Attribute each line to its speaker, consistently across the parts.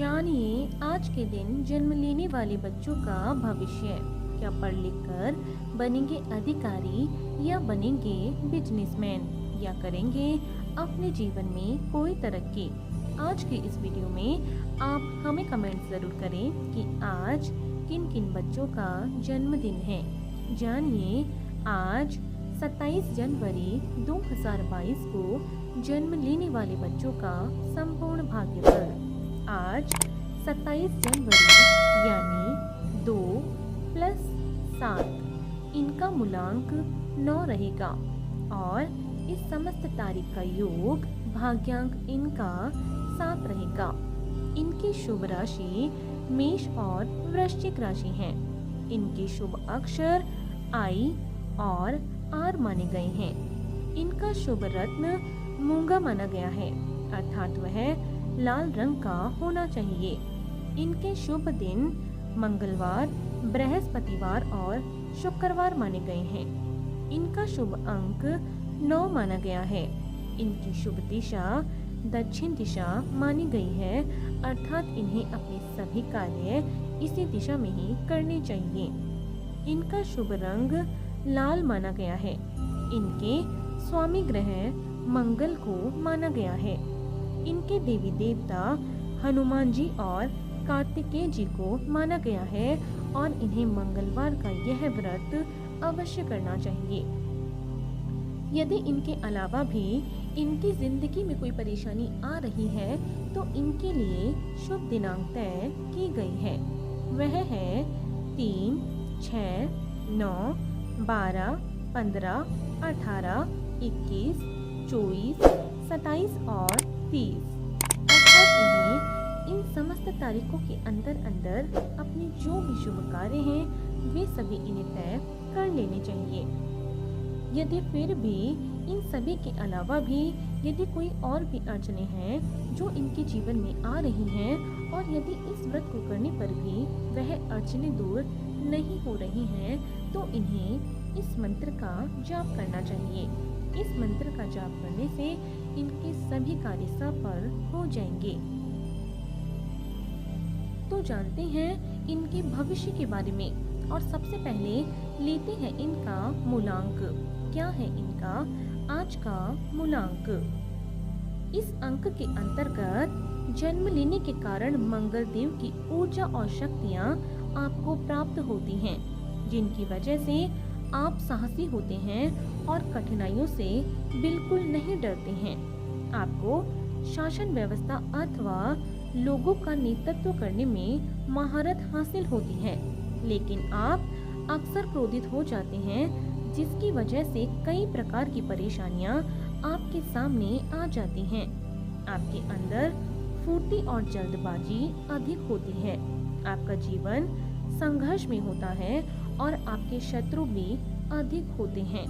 Speaker 1: जानिए आज के दिन जन्म लेने वाले बच्चों का भविष्य। क्या पढ़ लिख कर बनेंगे अधिकारी या बनेंगे बिजनेसमैन या करेंगे अपने जीवन में कोई तरक्की। आज के इस वीडियो में आप हमें कमेंट ज़रूर करें कि आज किन किन बच्चों का जन्मदिन है। जानिए आज 27 जनवरी 2022 को जन्म लेने वाले बच्चों का संपूर्ण भाग्यफल। आज 27 जनवरी यानी 2 + 7 इनका मूलांक 9 रहेगा और इस समस्त तारीख का योग भाग्यांक इनका 7 रहेगा। इनकी शुभ राशि मेष और वृश्चिक राशि है। इनके शुभ अक्षर I और R माने गए हैं। इनका शुभ रत्न मूंगा माना गया है, अर्थात वह लाल रंग का होना चाहिए। इनके शुभ दिन मंगलवार, बृहस्पतिवार और शुक्रवार माने गए हैं। इनका शुभ अंक 9 माना गया है। इनकी शुभ दिशा दक्षिण दिशा मानी गई है, अर्थात इन्हें अपने सभी कार्य इसी दिशा में ही करने चाहिए। इनका शुभ रंग लाल माना गया है। इनके स्वामी ग्रह मंगल को माना गया है। इनके देवी देवता हनुमान जी और कार्तिकेय जी को माना गया है और इन्हें मंगलवार का यह व्रत अवश्य करना चाहिए। यदि इनके अलावा भी इनकी जिंदगी में कोई परेशानी आ रही है तो इनके लिए शुभ दिनांक तय की गई है। वह है 3, 6, 9, 12, 15, 18, 21, 24, 27 और 30। अर्थात इन्हें इन समस्त तारीखों के अंदर अपने जो भी शुभ कार्य हैं वे सभी इन्हें तय कर लेने चाहिए। यदि फिर भी इन सभी के अलावा भी यदि कोई और भी अड़चने हैं जो इनके जीवन में आ रही हैं और यदि इस व्रत को करने पर भी वह अड़चने दूर नहीं हो रही हैं तो इन्हें इस मंत्र का जाप करना चाहिए। इस मंत्र का जाप करने से इनके सभी कार्य सफल हो जाएंगे। तो जानते हैं इनके भविष्य के बारे में और सबसे पहले लेते हैं इनका मूलांक। क्या है इनका आज का मूलांक? इस अंक के अंतर्गत जन्म लेने के कारण मंगल देव की ऊर्जा और शक्तियाँ आपको प्राप्त होती हैं, जिनकी वजह से आप साहसी होते हैं और कठिनाइयों से बिल्कुल नहीं डरते हैं। आपको शासन व्यवस्था अथवा लोगों का नेतृत्व करने में महारत हासिल होती है, लेकिन आप अक्सर क्रोधित हो जाते हैं, जिसकी वजह से कई प्रकार की परेशानियां आपके सामने आ जाती हैं। आपके अंदर फुर्ती और जल्दबाजी अधिक होती है। आपका जीवन संघर्ष में होता है और आपके शत्रु भी अधिक होते हैं।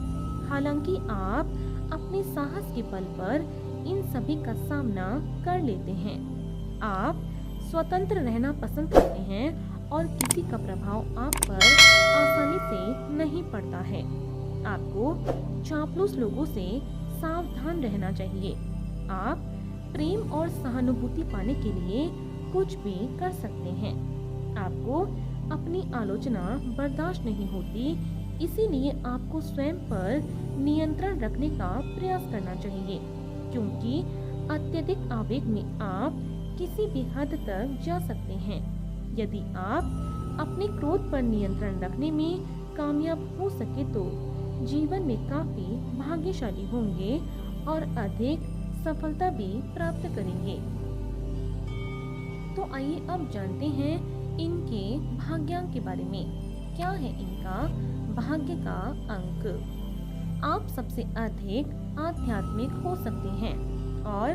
Speaker 1: हालांकि आप अपने साहस के बल पर इन सभी का सामना कर लेते हैं। आप स्वतंत्र रहना पसंद करते हैं और किसी का प्रभाव आप पर आसानी से नहीं पड़ता है। आपको चापलूस लोगों से सावधान रहना चाहिए। आप प्रेम और सहानुभूति पाने के लिए कुछ भी कर सकते हैं। आपको अपनी आलोचना बर्दाश्त नहीं होती, इसीलिए आपको स्वयं पर नियंत्रण रखने का प्रयास करना चाहिए, क्योंकि अत्यधिक आवेग में आप किसी भी हद तक जा सकते हैं। यदि आप अपने क्रोध पर नियंत्रण रखने में कामयाब हो सके तो जीवन में काफी भाग्यशाली होंगे और अधिक सफलता भी प्राप्त करेंगे। तो आइए अब जानते हैं इनके भाग्यांक के बारे में। क्या है इनका भाग्य का अंक? आप सबसे अधिक आध्यात्मिक हो सकते हैं और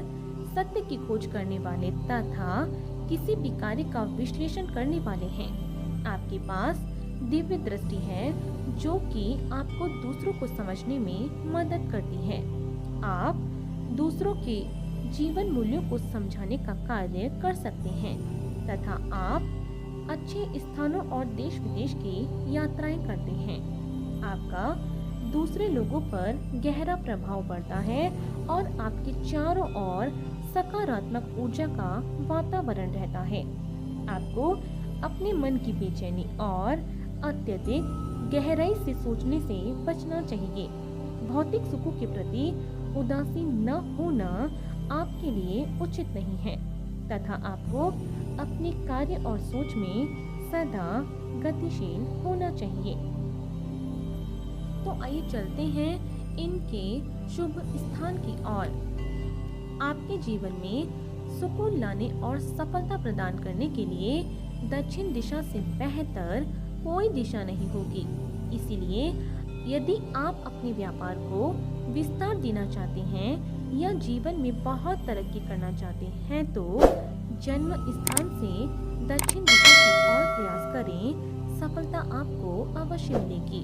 Speaker 1: सत्य की खोज करने वाले तथा किसी भी कार्य का विश्लेषण करने वाले हैं। आपके पास दिव्य दृष्टि है जो कि आपको दूसरों को समझने में मदद करती है। आप दूसरों के जीवन मूल्यों को समझाने का कार्य कर सकते हैं तथा आप अच्छे स्थानों और देश विदेश की यात्राएं करते हैं। आपका दूसरे लोगों पर गहरा प्रभाव पड़ता है और आपके चारों ओर सकारात्मक ऊर्जा का वातावरण रहता है। आपको अपने मन की बेचैनी और अत्यधिक गहराई से सोचने से बचना चाहिए। भौतिक सुखों के प्रति उदासीन न होना आपके लिए उचित नहीं है तथा आपको अपने कार्य और सोच में सदा गतिशील होना चाहिए। तो आइए चलते हैं इनके शुभ स्थान की ओर। आपके जीवन में सुकून लाने और सफलता प्रदान करने के लिए दक्षिण दिशा से बेहतर कोई दिशा नहीं होगी। इसीलिए यदि आप अपने व्यापार को विस्तार देना चाहते हैं या जीवन में बहुत तरक्की करना चाहते हैं तो जन्म स्थान से दक्षिण दिशा की ओर प्रयास करें। सफलता आपको अवश्य मिलेगी।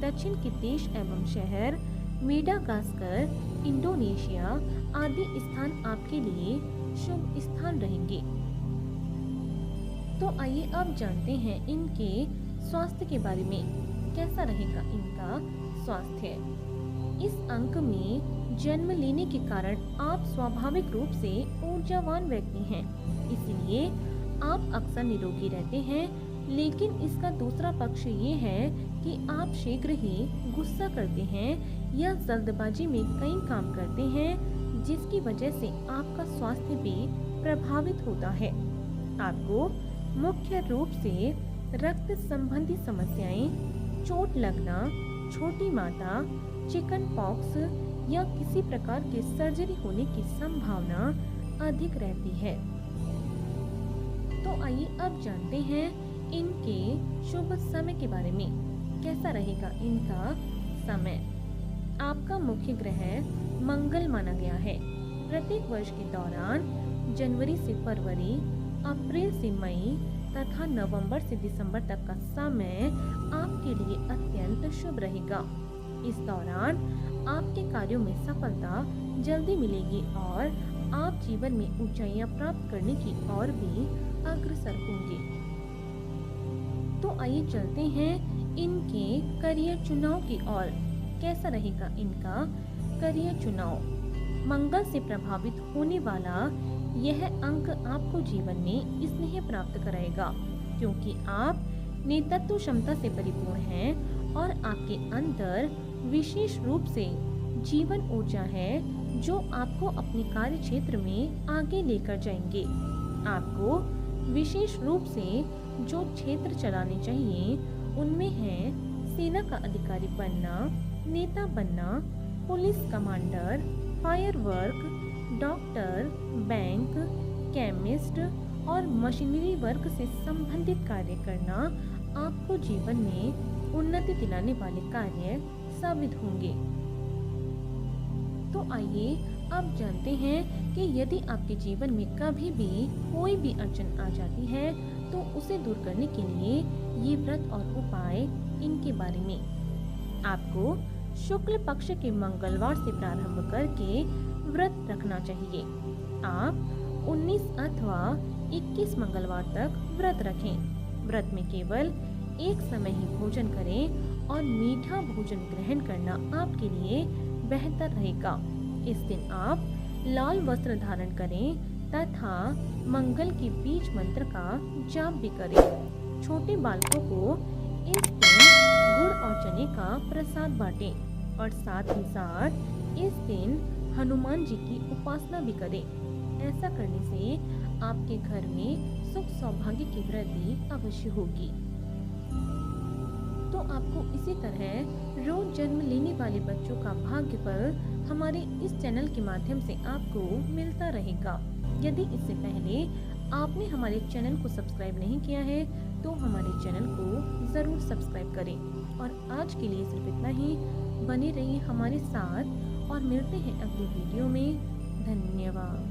Speaker 1: दक्षिण के देश एवं शहर मेडागास्कर, इंडोनेशिया आदि स्थान आपके लिए शुभ स्थान रहेंगे। तो आइए अब जानते हैं इनके स्वास्थ्य के बारे में। कैसा रहेगा इनका स्वास्थ्य? इस अंक में जन्म लेने के कारण आप स्वाभाविक रूप से ऊर्जावान व्यक्ति हैं, इसलिए आप अक्सर निरोगी रहते हैं। लेकिन इसका दूसरा पक्ष ये है कि आप शीघ्र ही गुस्सा करते हैं या जल्दबाजी में कई काम करते हैं, जिसकी वजह से आपका स्वास्थ्य भी प्रभावित होता है। आपको मुख्य रूप से रक्त संबंधी समस्याएं, चोट लगना, छोटी माता, चिकन पॉक्स या किसी प्रकार की सर्जरी होने की संभावना अधिक रहती है। तो आइए अब जानते हैं इनके शुभ समय के बारे में। कैसा रहेगा इनका समय? आपका मुख्य ग्रह मंगल माना गया है। प्रत्येक वर्ष के दौरान जनवरी से फरवरी, अप्रैल से मई तथा नवंबर से दिसंबर तक का समय आपके लिए अत्यंत शुभ रहेगा। इस दौरान आपके कार्यों में सफलता जल्दी मिलेगी और आप जीवन में ऊंचाइयां प्राप्त करने की ओर भी अग्रसर होंगे। तो आइए चलते हैं इनके करियर चुनाव की ओर। कैसा रहेगा इनका करियर चुनाव? मंगल से प्रभावित होने वाला यह अंक आपको जीवन में स्नेह प्राप्त कराएगा, क्योंकि आप नेतृत्व क्षमता से परिपूर्ण हैं और आपके अंदर विशेष रूप से जीवन ऊर्जा है जो आपको अपने कार्य क्षेत्र में आगे लेकर जाएंगे। आपको विशेष रूप से जो क्षेत्र चलाने चाहिए उनमें है सेना का अधिकारी बनना, नेता बनना, police commander, fire work, doctor, bank, chemist और मशीनरी वर्क से संबंधित कार्य करना आपको जीवन में उन्नति दिलाने वाले कार्य साबित होंगे। तो आइए अब जानते हैं कि यदि आपके जीवन में कभी भी कोई भी अड़चन आ जाती है तो उसे दूर करने के लिए ये व्रत और उपाय इनके बारे में। आपको शुक्ल पक्ष के मंगलवार से प्रारंभ करके व्रत रखना चाहिए। आप 19 अथवा 21 मंगलवार तक व्रत रखें। व्रत में केवल एक समय ही भोजन करें और मीठा भोजन ग्रहण करना आपके लिए बेहतर रहेगा। इस दिन आप लाल वस्त्र धारण करें तथा मंगल के बीज मंत्र का जाप भी करें। छोटे बालकों को इस दिन गुड़ और चने का प्रसाद बांटें और साथ ही साथ इस दिन हनुमान जी की उपासना भी करें। ऐसा करने से आपके घर में सुख सौभाग्य की वृद्धि अवश्य होगी। तो आपको इसी तरह रोज जन्म लेने वाले बच्चों का भाग्यफल हमारे इस चैनल के माध्यम से आपको मिलता रहेगा। यदि इससे पहले आपने हमारे चैनल को सब्सक्राइब नहीं किया है तो हमारे चैनल को ज़रूर सब्सक्राइब करें। और आज के लिए सिर्फ इतना ही। बने रहिए हमारे साथ और मिलते हैं अगली वीडियो में। धन्यवाद।